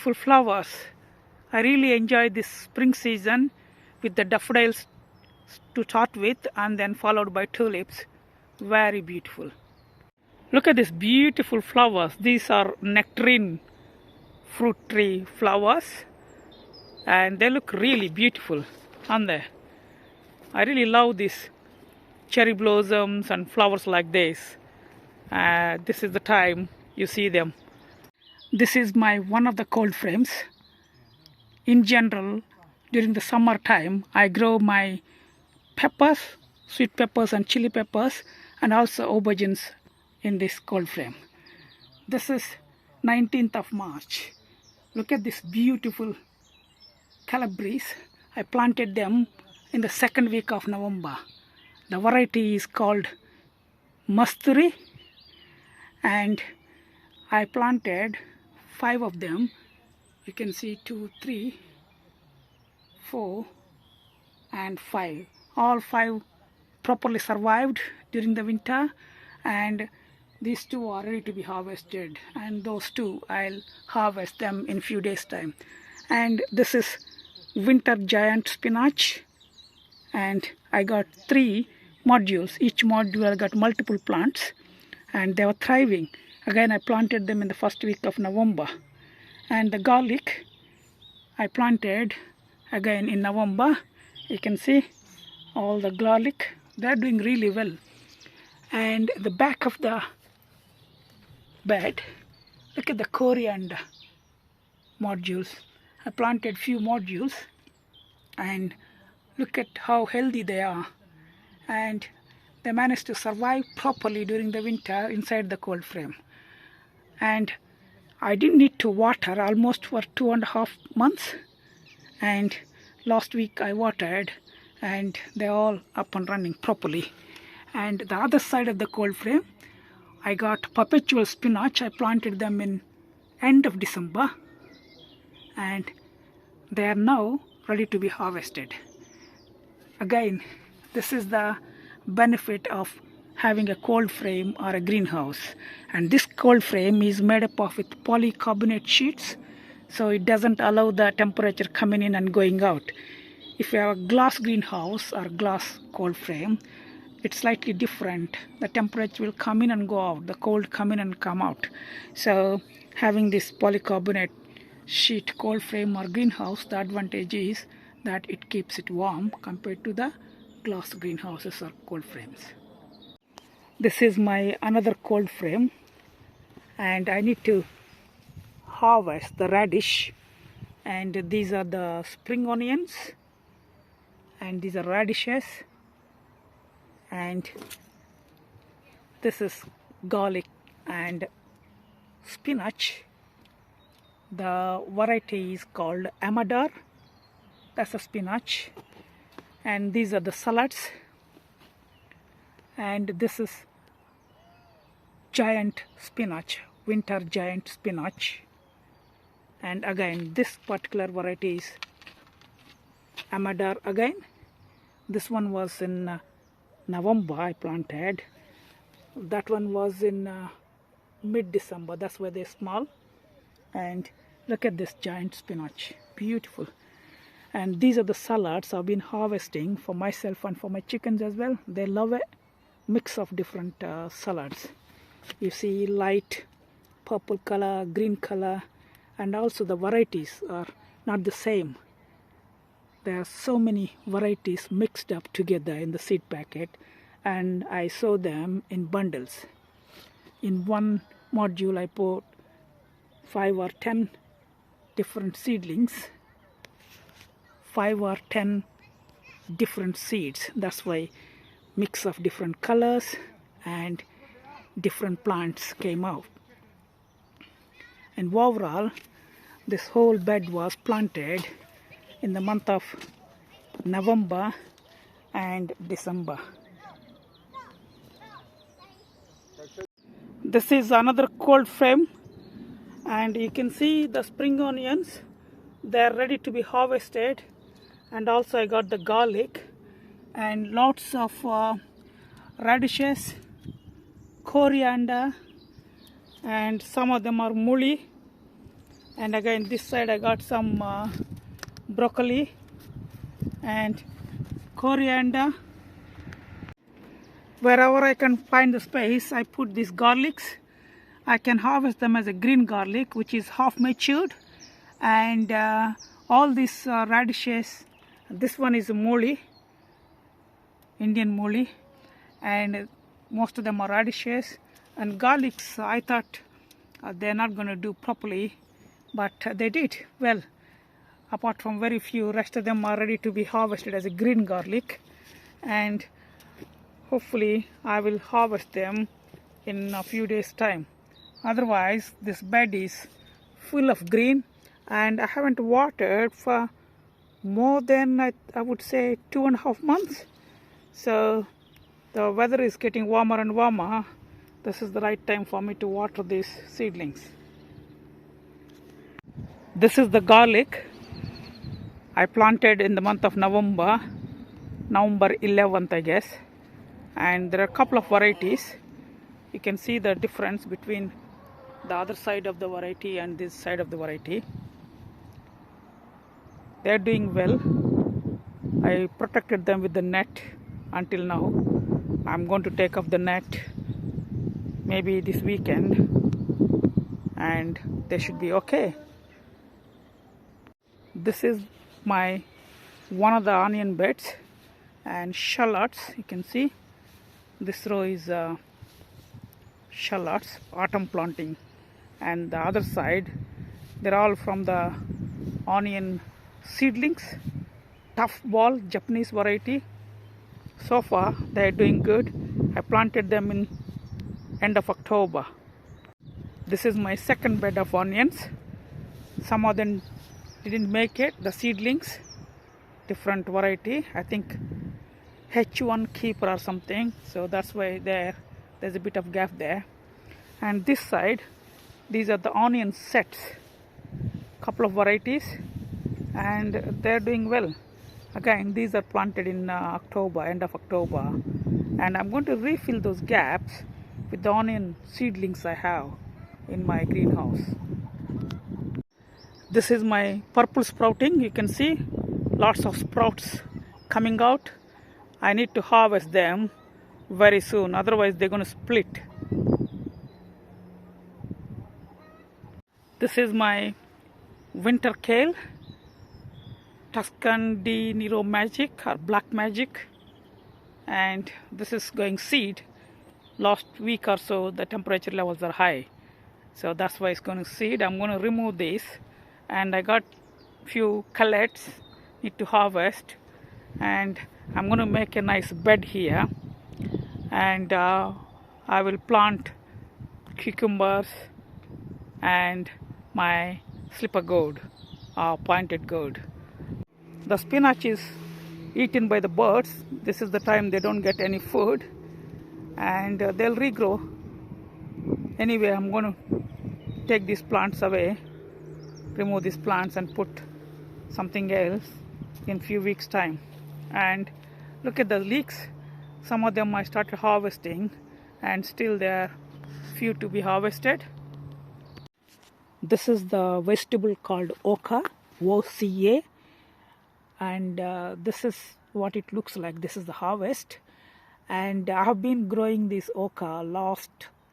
beautiful flowers. I really enjoy this spring season with the daffodils to start with and then followed by tulips. Very beautiful. Look at these beautiful flowers. These are nectarine fruit tree flowers and they look really beautiful, aren't they? I really love these cherry blossoms and flowers like this. This is the time you see them. This is my one of the cold frames. In general, during the summer time, I grow my peppers, sweet peppers and chili peppers, and also aubergines in this cold frame. This is 19th of March. Look at this beautiful calabres. I planted them in the second week of November. The variety is called Masturi, and I planted 5 of them. You can see 2, 3, 4 and 5. All 5 properly survived during the winter, and these 2 are ready to be harvested, and those 2 I'll harvest them in few days time. And this is winter giant spinach, and I got 3 modules. Each module I got multiple plants and they were thriving. Again, I planted them in the first week of November. And the garlic I planted again in November. You can see all the garlic, they're doing really well. And the back of the bed, look at the coriander modules. I planted few modules and look at how healthy they are, and they managed to survive properly during the winter inside the cold frame. And I didn't need to water almost for 2.5 months, and last week I watered and they're all up and running properly. And the other side of the cold frame, I got perpetual spinach. I planted them in end of December and they are now ready to be harvested. Again, this is the benefit of having a cold frame or a greenhouse, and this cold frame is made up of with polycarbonate sheets, so it doesn't allow the temperature coming in and going out. If you have a glass greenhouse or glass cold frame, it's slightly different. The temperature will come in and go out, the cold come in and come out. So having this polycarbonate sheet cold frame or greenhouse, the advantage is that it keeps it warm compared to the glass greenhouses or cold frames. This is my another cold frame, and I need to harvest the radish, and these are the spring onions and these are radishes, and this is garlic and spinach. The variety is called Amador. That's a spinach, and these are the salads, and this is giant spinach, winter giant spinach. And again, this particular variety is Amador again. This one was in November I planted. That one was in mid-December. That's why they're small. And look at this giant spinach, beautiful. And these are the salads I've been harvesting for myself and for my chickens as well. They love a mix of different salads. You see light purple color, green color, and also the varieties are not the same. There are so many varieties mixed up together in the seed packet, and I sow them in bundles. In one module I put 5 or 10 different seedlings, 5 or 10 different seeds. That's why mix of different colors and different plants came out. And overall, this whole bed was planted in the month of November and December. This is another cold frame, and you can see the spring onions. They are ready to be harvested, and also I got the garlic and lots of radishes, coriander, and some of them are muli, And again this side I got some broccoli and coriander. Wherever I can find the space, I put these garlics. I can harvest them as a green garlic, which is half matured, and all these radishes. This one is a moli, Indian moli, and most of them are radishes. And garlics, I thought they're not going to do properly, but they did well. Apart from very few, rest of them are ready to be harvested as a green garlic, and hopefully I will harvest them in a few days time. Otherwise this bed is full of green, and I haven't watered for more than I would say 2.5 months. So the weather is getting warmer and warmer. This is the right time for me to water these seedlings. This is the garlic I planted in the month of November 11th, I guess. And there are a couple of varieties. You can see the difference between the other side of the variety and this side of the variety. They are doing well. I protected them with the net until now. I'm going to take off the net maybe this weekend, and they should be okay. This is one of the onion beds and shallots. You can see this row is shallots, autumn planting, and the other side they're all from the onion seedlings, tough ball Japanese variety. So far they're doing good. I planted them in end of October. This is my second bed of onions. Some of them didn't make it, the seedlings, different variety, I think H1 keeper or something, so that's why there's a bit of gap there. And this side, these are the onion sets, couple of varieties, and they're doing well. Again, these are planted in October, end of October, and I'm going to refill those gaps with the onion seedlings I have in my greenhouse. This is my purple sprouting. You can see lots of sprouts coming out. I need to harvest them very soon, otherwise they're going to split. This is my winter kale, Tuscan di Nero Magic or Black Magic, and this is going seed. Last week or so the temperature levels are high, so that's why it's going to seed. I'm going to remove this, and I got few cullets need to harvest, and I'm going to make a nice bed here, and I will plant cucumbers and my slipper gourd, pointed gourd. The spinach is eaten by the birds. This is the time they don't get any food, and they'll regrow. Anyway, I'm going to take these plants away, remove these plants and put something else in few weeks time. And look at the leeks. Some of them I started harvesting, and still there are few to be harvested. This is the vegetable called oca, O-C-A, and this is what it looks like. This is the harvest, and I have been growing this oca last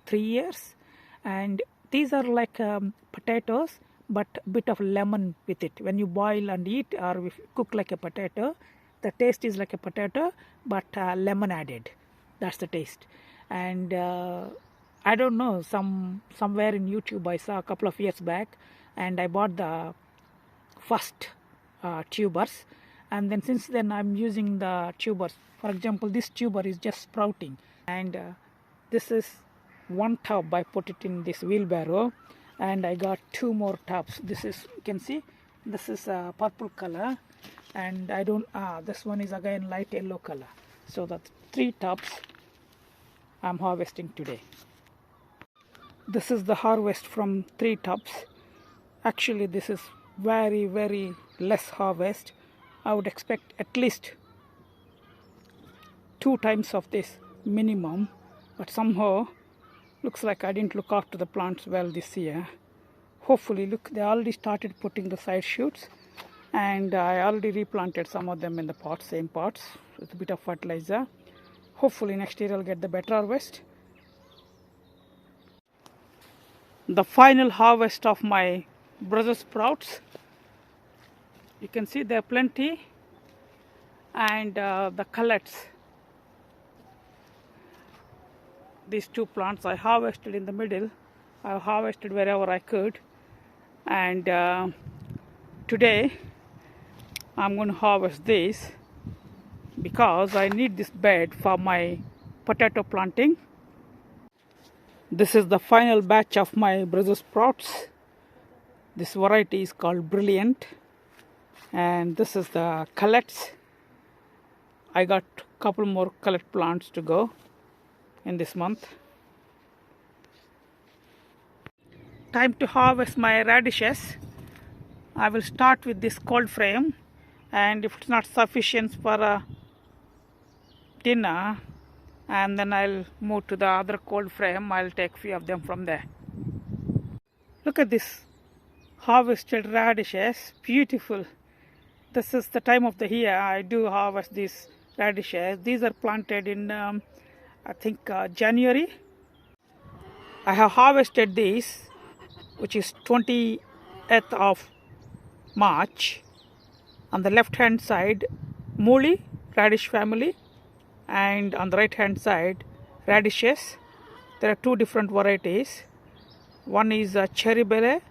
3 years, and these are like potatoes, but a bit of lemon with it. When you boil and eat, or if you cook like a potato, the taste is like a potato, but lemon added. That's the taste. And I don't know, somewhere in YouTube I saw a couple of years back, and I bought the first tubers, and then since then I'm using the tubers. For example, this tuber is just sprouting, and this is one tub. I put it in this wheelbarrow, and I got 2 more tubs. This is, you can see, this is a purple color, and I don't this one is again light yellow color. So that's 3 tubs I'm harvesting today. This is the harvest from 3 tubs. Actually this is very less harvest. I would expect at least 2 times of this minimum, but somehow looks like I didn't look after the plants well this year. Hopefully, look, they already started putting the side shoots, and I already replanted some of them in the pots, same pots, with a bit of fertilizer. Hopefully next year I'll get the better harvest. The final harvest of my Brussels sprouts. You can see there are plenty, and the cullets. These two plants I harvested in the middle. I harvested wherever I could, and today I'm going to harvest this because I need this bed for my potato planting. This is the final batch of my Brussels sprouts. This variety is called Brilliant, and this is the cullets. I got a couple more cullet plants to go in this month. Time to harvest my radishes. I will start with this cold frame, and if it's not sufficient for dinner, and then I'll move to the other cold frame. I'll take few of them from there. Look at this harvested radishes, beautiful. This is the time of the year I do harvest these radishes. These are planted in I think January. I have harvested these, which is 20th of March. On the left hand side, Mooli radish family, and on the right hand side, radishes. There are two different varieties. One is cherry belle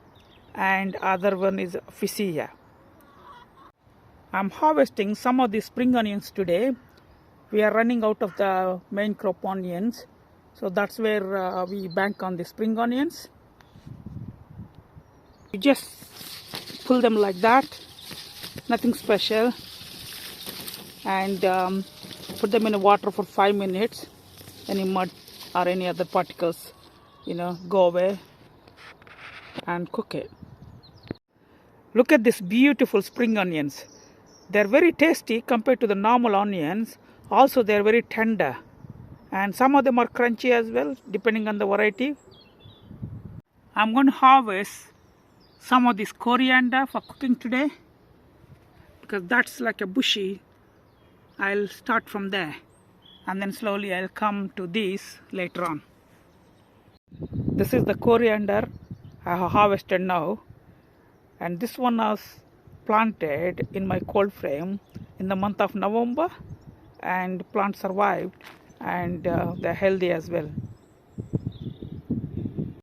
and other one is Physia. I'm harvesting some of the spring onions today. We are running out of the main crop onions, so that's where we bank on the spring onions. You just pull them like that, nothing special, and put them in the water for 5 minutes. Any mud or any other particles, go away, and cook it. Look at this beautiful spring onions. They're very tasty compared to the normal onions. Also, they're very tender, and some of them are crunchy as well, depending on the variety. I'm going to harvest some of this coriander for cooking today, because that's like a bushy. I'll start from there, and then slowly I'll come to these later on. This is the coriander I have harvested now, and this one was planted in my cold frame in the month of November, and plant survived, and they're healthy as well.